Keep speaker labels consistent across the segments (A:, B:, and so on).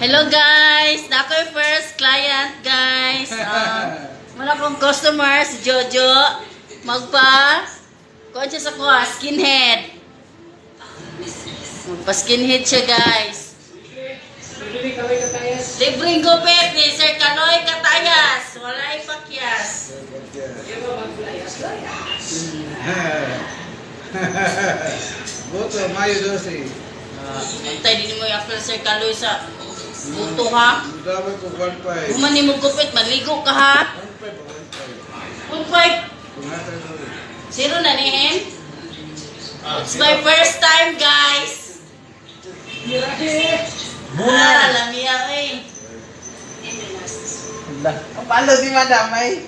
A: Hello guys! Ako yung first client guys. Wala kong customer, si Jojo. Kuhan siya sa kuha, skinhead. Magpa-skinhead siya guys. Libreng gupit ni Sir Kaloy Katayas. Wala ipakyas.
B: Boto, Mayo 12.
A: Antay din mo yung Sir Kaloy sa buto ha.
B: Dami ko 1.5.
A: Human ni mo gupit, maligo ka ha. 1.5. Zero na nihin. It's my first time guys. Lamia eh.
B: Paano si Madam ay?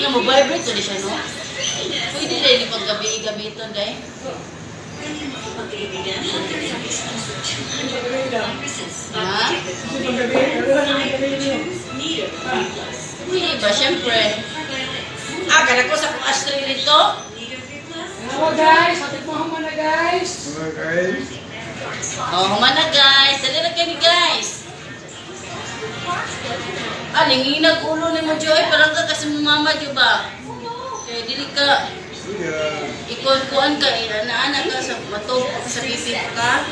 A: Nga mo vibrate to di siya no? Pwede rin yung paggabi-gabi ito dahil. Ha? Hindi ba? Siyempre. Gana ko sa kong ashtray nito.
C: Hello guys, atik mo human na guys.
A: Human na guys. Dali na kami guys. Linginag ulo ni mo Joy. Parang ka kasi mama Joy ba? Eh, dili ka. Ikuan-kuan ka. Ana-ana ka sa matog sa pipit ka.